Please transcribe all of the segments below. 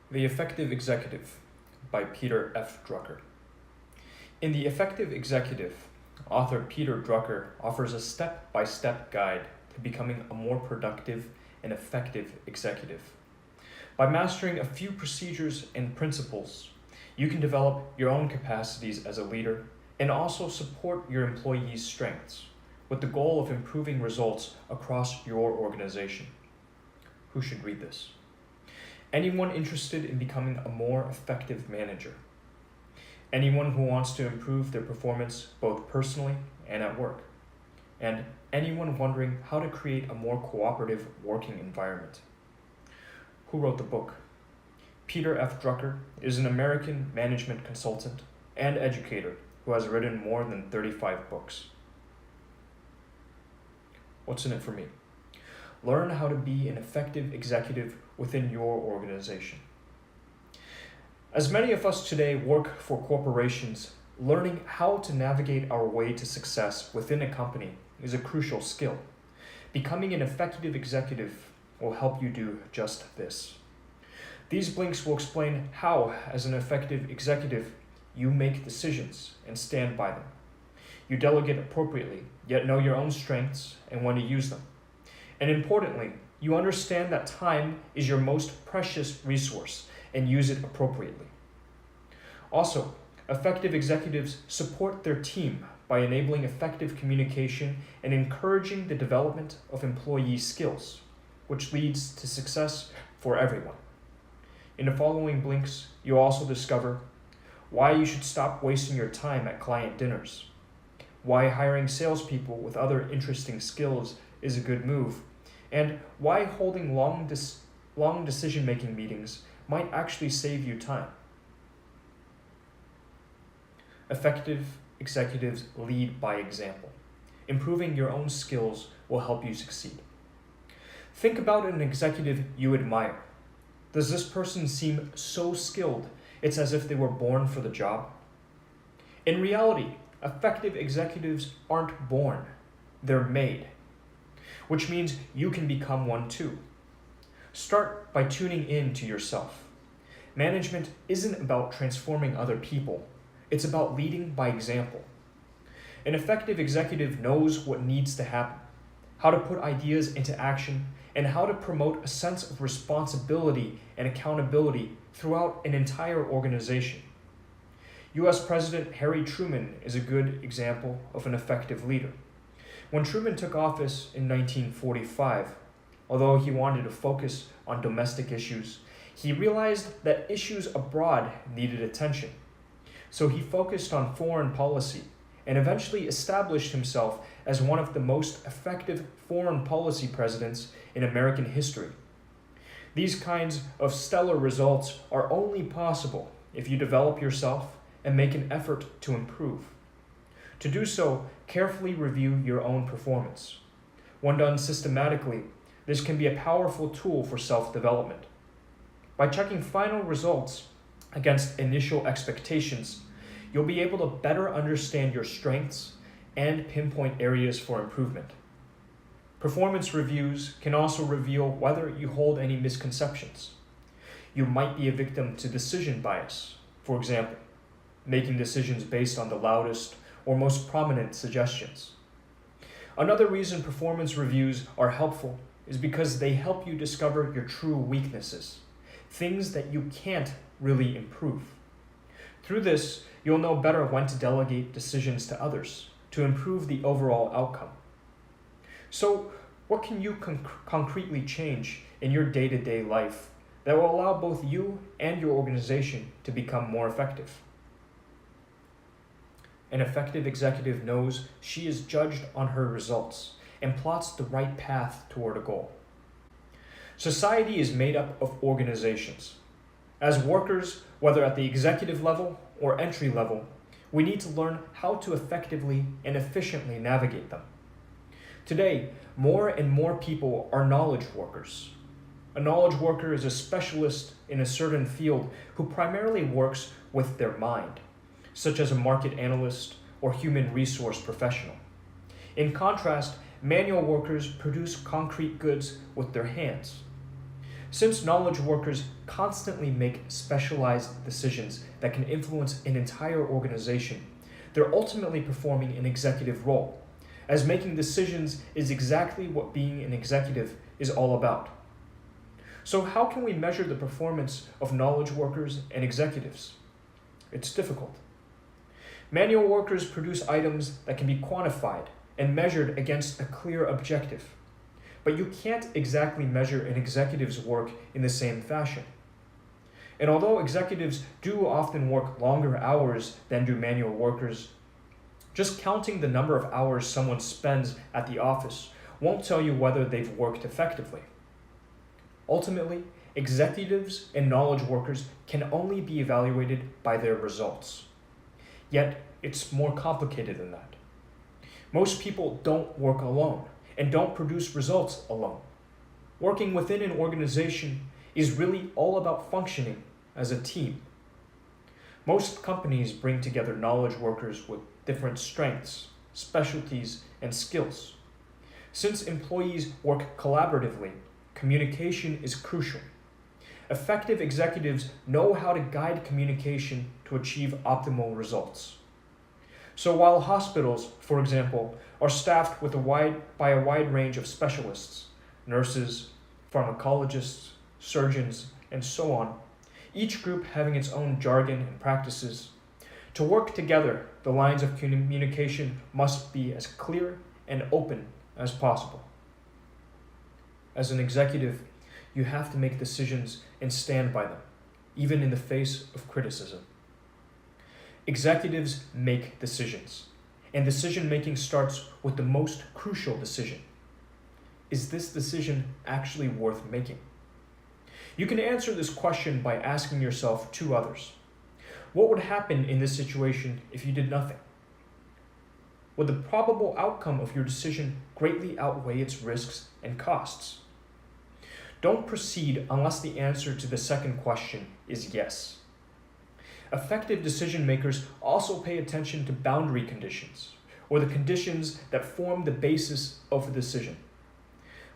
The Effective Executive by Peter F. Drucker. In The Effective Executive, author Peter Drucker offers a step-by-step guide to becoming a more productive and effective executive. By mastering a few procedures and principles, you can develop your own capacities as a leader and also support your employees' strengths with the goal of improving results across your organization. Who should read this? Anyone interested in becoming a more effective manager. Anyone who wants to improve their performance both personally and at work. And anyone wondering how to create a more cooperative working environment. Who wrote the book? Peter F. Drucker is an American management consultant and educator who has written more than 35 books. What's in it for me? Learn how to be an effective executive within your organization. As many of us today work for corporations, learning how to navigate our way to success within a company is a crucial skill. Becoming an effective executive will help you do just this. These blinks will explain how, as an effective executive, you make decisions and stand by them. You delegate appropriately, yet know your own strengths and when to use them. And importantly, you understand that time is your most precious resource and use it appropriately. Also, effective executives support their team by enabling effective communication and encouraging the development of employee skills, which leads to success for everyone. In the following blinks, you'll also discover why you should stop wasting your time at client dinners, why hiring salespeople with other interesting skills is a good move, and why holding long decision-making meetings might actually save you time. Effective executives lead by example. Improving your own skills will help you succeed. Think about an executive you admire. Does this person seem so skilled it's as if they were born for the job? In reality, effective executives aren't born, they're made, which means you can become one too. Start by tuning in to yourself. Management isn't about transforming other people, it's about leading by example. An effective executive knows what needs to happen, how to put ideas into action, and how to promote a sense of responsibility and accountability throughout an entire organization. US President Harry Truman is a good example of an effective leader. When Truman took office in 1945, although he wanted to focus on domestic issues, he realized that issues abroad needed attention. So he focused on foreign policy and eventually established himself as one of the most effective foreign policy presidents in American history. These kinds of stellar results are only possible if you develop yourself and make an effort to improve. To do so, carefully review your own performance. When done systematically, this can be a powerful tool for self-development. By checking final results against initial expectations, you'll be able to better understand your strengths and pinpoint areas for improvement. Performance reviews can also reveal whether you hold any misconceptions. You might be a victim to decision bias, for example, making decisions based on the loudest or most prominent suggestions. Another reason performance reviews are helpful is because they help you discover your true weaknesses, things that you can't really improve. Through this, you'll know better when to delegate decisions to others to improve the overall outcome. So, what can you concretely change in your day-to-day life that will allow both you and your organization to become more effective? An effective executive knows she is judged on her results and plots the right path toward a goal. Society is made up of organizations. As workers, whether at the executive level or entry level, we need to learn how to effectively and efficiently navigate them. Today, more and more people are knowledge workers. A knowledge worker is a specialist in a certain field who primarily works with their mind, such as a market analyst or human resource professional. In contrast, manual workers produce concrete goods with their hands. Since knowledge workers constantly make specialized decisions that can influence an entire organization, they're ultimately performing an executive role, as making decisions is exactly what being an executive is all about. So how can we measure the performance of knowledge workers and executives? It's difficult. Manual workers produce items that can be quantified and measured against a clear objective. But you can't exactly measure an executive's work in the same fashion. And although executives do often work longer hours than do manual workers, just counting the number of hours someone spends at the office won't tell you whether they've worked effectively. Ultimately, executives and knowledge workers can only be evaluated by their results. Yet, it's more complicated than that. Most people don't work alone and don't produce results alone. Working within an organization is really all about functioning as a team. Most companies bring together knowledge workers with different strengths, specialties, and skills. Since employees work collaboratively, communication is crucial. Effective executives know how to guide communication to achieve optimal results. So while hospitals, for example, are staffed by a wide range of specialists, nurses, pharmacologists, surgeons, and so on, each group having its own jargon and practices, to work together, the lines of communication must be as clear and open as possible. As an executive, you have to make decisions and stand by them, even in the face of criticism. Executives make decisions, and decision-making starts with the most crucial decision. Is this decision actually worth making? You can answer this question by asking yourself two others. What would happen in this situation if you did nothing? Would the probable outcome of your decision greatly outweigh its risks and costs? Don't proceed unless the answer to the second question is yes. Effective decision makers also pay attention to boundary conditions, or the conditions that form the basis of a decision.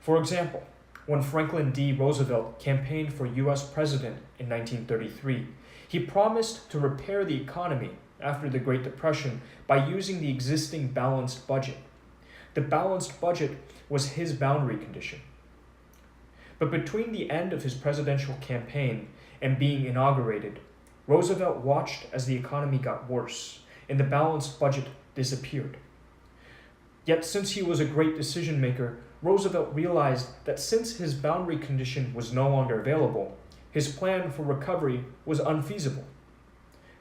For example, when Franklin D. Roosevelt campaigned for US president in 1933, he promised to repair the economy after the Great Depression by using the existing balanced budget. The balanced budget was his boundary condition. But between the end of his presidential campaign and being inaugurated, Roosevelt watched as the economy got worse and the balanced budget disappeared. Yet since he was a great decision maker, Roosevelt realized that since his boundary condition was no longer available, his plan for recovery was unfeasible.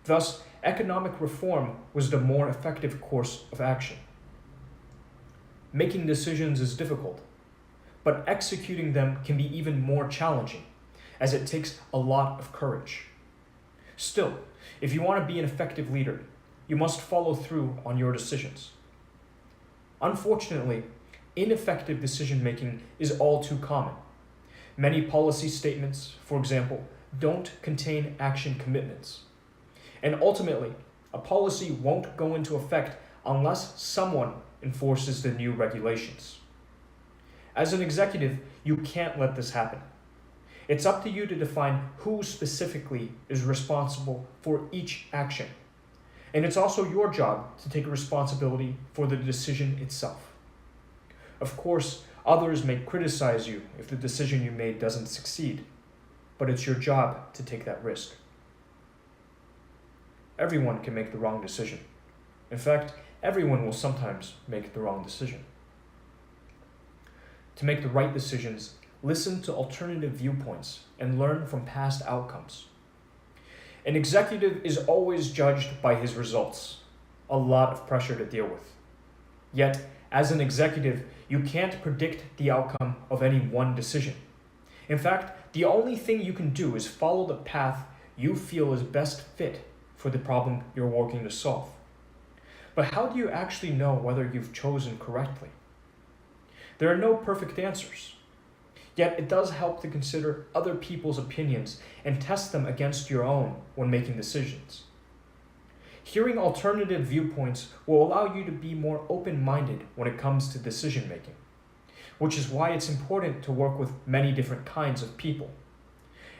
Thus, economic reform was the more effective course of action. Making decisions is difficult, but executing them can be even more challenging, as it takes a lot of courage. Still, if you want to be an effective leader, you must follow through on your decisions. Unfortunately, ineffective decision-making is all too common. Many policy statements, for example, don't contain action commitments. And ultimately, a policy won't go into effect unless someone enforces the new regulations. As an executive, you can't let this happen. It's up to you to define who specifically is responsible for each action. And it's also your job to take responsibility for the decision itself. Of course, others may criticize you if the decision you made doesn't succeed, but it's your job to take that risk. Everyone can make the wrong decision. In fact, everyone will sometimes make the wrong decision. To make the right decisions, listen to alternative viewpoints and learn from past outcomes. An executive is always judged by his results, a lot of pressure to deal with. Yet, as an executive, you can't predict the outcome of any one decision. In fact, the only thing you can do is follow the path you feel is best fit for the problem you're working to solve. But how do you actually know whether you've chosen correctly? There are no perfect answers. Yet it does help to consider other people's opinions and test them against your own when making decisions. Hearing alternative viewpoints will allow you to be more open-minded when it comes to decision-making. which is why it's important to work with many different kinds of people.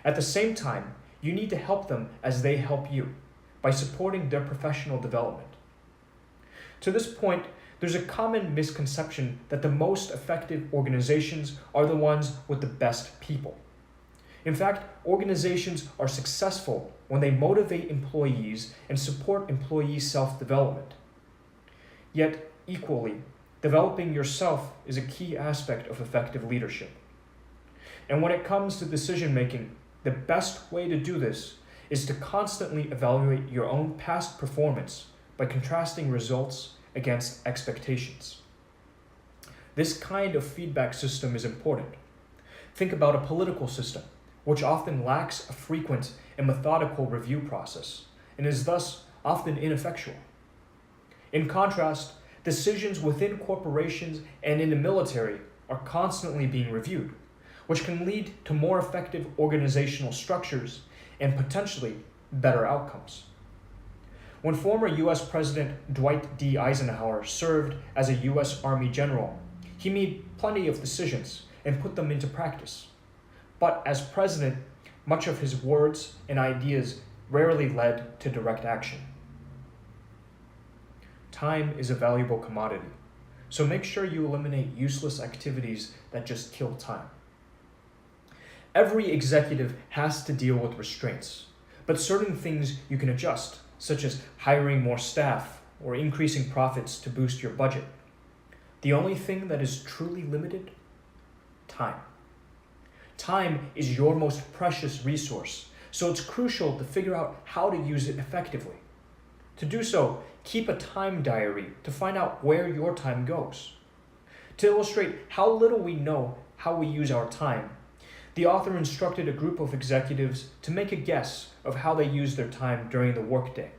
At the same time, you need to help them as they help you by supporting their professional development. To this point, there's a common misconception that the most effective organizations are the ones with the best people. In fact, organizations are successful when they motivate employees and support employee self-development. Yet, equally, developing yourself is a key aspect of effective leadership. And when it comes to decision-making, the best way to do this is to constantly evaluate your own past performance by contrasting results against expectations. This kind of feedback system is important. Think about a political system, which often lacks a frequent and methodical review process, and is thus often ineffectual. In contrast, decisions within corporations and in the military are constantly being reviewed, which can lead to more effective organizational structures and potentially better outcomes. When former US President Dwight D. Eisenhower served as a US Army general, he made plenty of decisions and put them into practice. But as president, much of his words and ideas rarely led to direct action. Time is a valuable commodity, so make sure you eliminate useless activities that just kill time. Every executive has to deal with restraints, but certain things you can adjust, such as hiring more staff or increasing profits to boost your budget. The only thing that is truly limited? Time. Time is your most precious resource, so it's crucial to figure out how to use it effectively. To do so, keep a time diary to find out where your time goes. To illustrate how little we know how we use our time, the author instructed a group of executives to make a guess of how they use their time during the workday.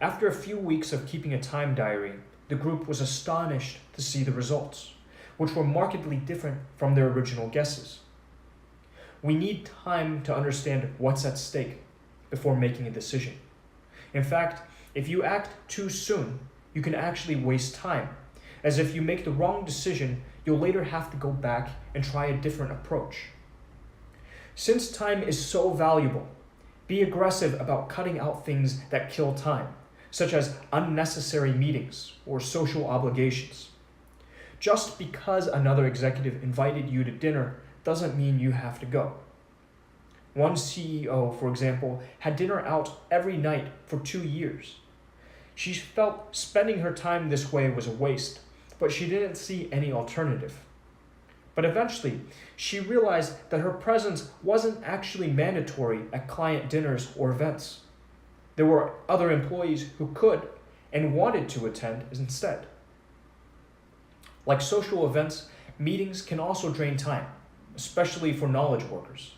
After a few weeks of keeping a time diary, the group was astonished to see the results, which were markedly different from their original guesses. We need time to understand what's at stake before making a decision. In fact, if you act too soon, you can actually waste time, as if you make the wrong decision, you'll later have to go back and try a different approach. Since time is so valuable, be aggressive about cutting out things that kill time, such as unnecessary meetings or social obligations. Just because another executive invited you to dinner doesn't mean you have to go. One CEO, for example, had dinner out every night for 2 years. She felt spending her time this way was a waste, but she didn't see any alternative. But eventually, she realized that her presence wasn't actually mandatory at client dinners or events. There were other employees who could and wanted to attend instead. Like social events, meetings can also drain time, especially for knowledge workers.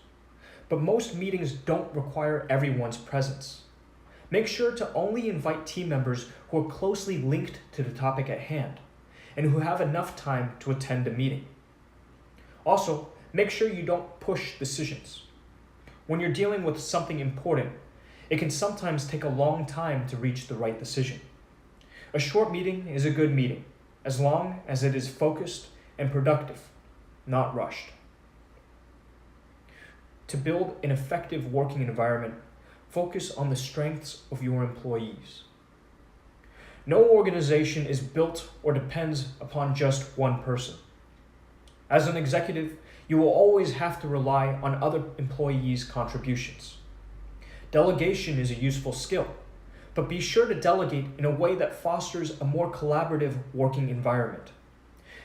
But most meetings don't require everyone's presence. Make sure to only invite team members who are closely linked to the topic at hand and who have enough time to attend the meeting. Also, make sure you don't push decisions. When you're dealing with something important, it can sometimes take a long time to reach the right decision. A short meeting is a good meeting, as long as it is focused and productive, not rushed. To build an effective working environment, focus on the strengths of your employees. No organization is built or depends upon just one person. As an executive, you will always have to rely on other employees' contributions. Delegation is a useful skill, but be sure to delegate in a way that fosters a more collaborative working environment.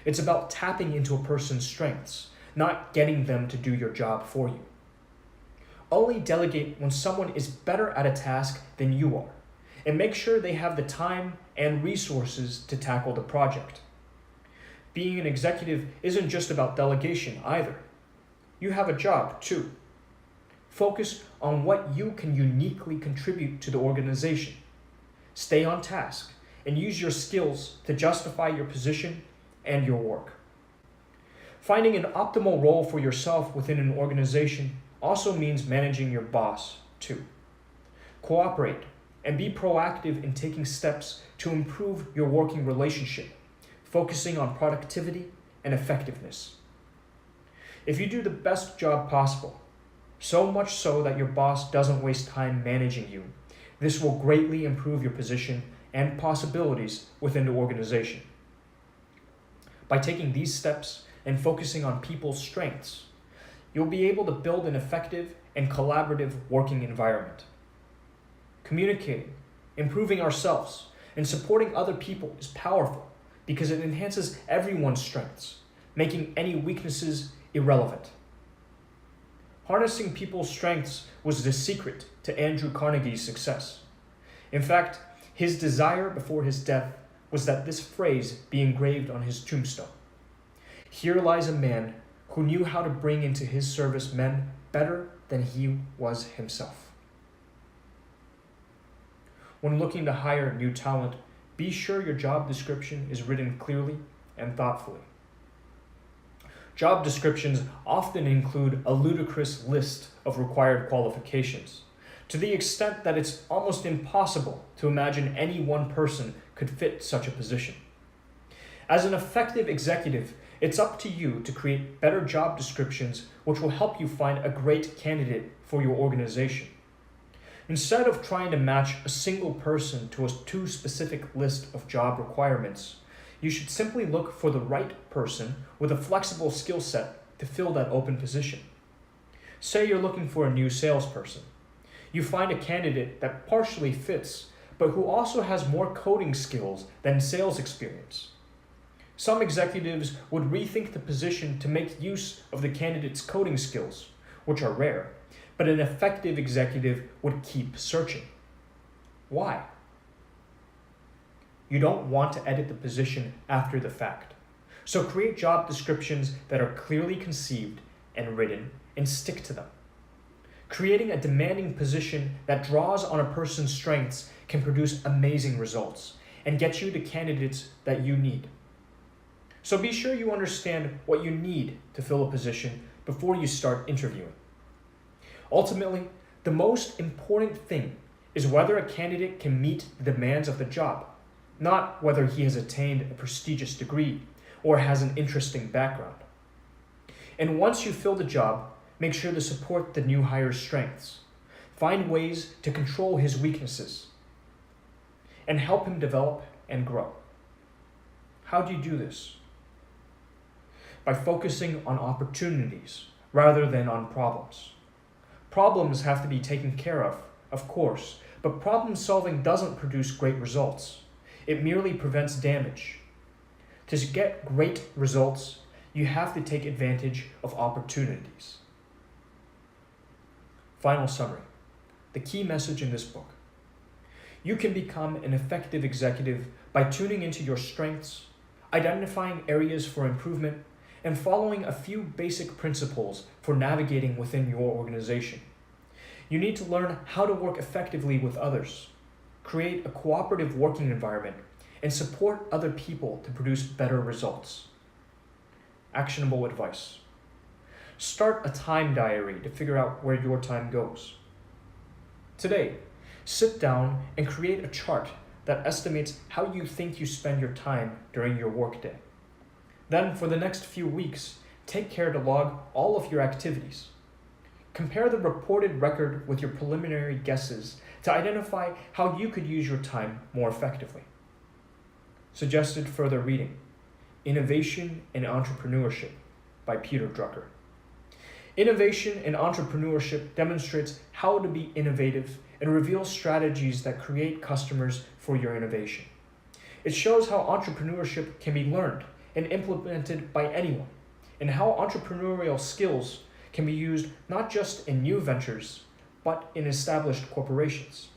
It's about tapping into a person's strengths, not getting them to do your job for you. Only delegate when someone is better at a task than you are, and make sure they have the time and resources to tackle the project. Being an executive isn't just about delegation either. You have a job too. Focus on what you can uniquely contribute to the organization. Stay on task and use your skills to justify your position and your work. Finding an optimal role for yourself within an organization also means managing your boss too. Cooperate and be proactive in taking steps to improve your working relationship, focusing on productivity and effectiveness. If you do the best job possible, so much so that your boss doesn't waste time managing you, this will greatly improve your position and possibilities within the organization. By taking these steps and focusing on people's strengths, you'll be able to build an effective and collaborative working environment. Communicating, improving ourselves, and supporting other people is powerful because it enhances everyone's strengths, making any weaknesses irrelevant. Harnessing people's strengths was the secret to Andrew Carnegie's success. In fact, his desire before his death was that this phrase be engraved on his tombstone. Here lies a man who knew how to bring into his service men better than he was himself. When looking to hire new talent, be sure your job description is written clearly and thoughtfully. Job descriptions often include a ludicrous list of required qualifications, to the extent that it's almost impossible to imagine any one person could fit such a position. As an effective executive, it's up to you to create better job descriptions which will help you find a great candidate for your organization. Instead of trying to match a single person to a too specific list of job requirements, you should simply look for the right person with a flexible skill set to fill that open position. Say you're looking for a new salesperson. You find a candidate that partially fits, but who also has more coding skills than sales experience. Some executives would rethink the position to make use of the candidate's coding skills, which are rare, but an effective executive would keep searching. Why? You don't want to edit the position after the fact. So create job descriptions that are clearly conceived and written and stick to them. Creating a demanding position that draws on a person's strengths can produce amazing results and get you the candidates that you need. So be sure you understand what you need to fill a position before you start interviewing. Ultimately, the most important thing is whether a candidate can meet the demands of the job, not whether he has attained a prestigious degree or has an interesting background. And once you fill the job, make sure to support the new hire's strengths. Find ways to control his weaknesses and help him develop and grow. How do you do this? By focusing on opportunities rather than on problems. Problems have to be taken care of course, but problem solving doesn't produce great results. It merely prevents damage. To get great results, you have to take advantage of opportunities. Final summary. The key message in this book. You can become an effective executive by tuning into your strengths, identifying areas for improvement, and following a few basic principles for navigating within your organization. You need to learn how to work effectively with others, create a cooperative working environment, and support other people to produce better results. Actionable advice. Start a time diary to figure out where your time goes. Today, sit down and create a chart that estimates how you think you spend your time during your workday. Then, for the next few weeks, take care to log all of your activities. Compare the reported record with your preliminary guesses to identify how you could use your time more effectively. Suggested further reading: Innovation and Entrepreneurship by Peter Drucker. Innovation and entrepreneurship demonstrates how to be innovative and reveals strategies that create customers for your innovation. It shows how entrepreneurship can be learned and implemented by anyone, and how entrepreneurial skills can be used not just in new ventures, but in established corporations.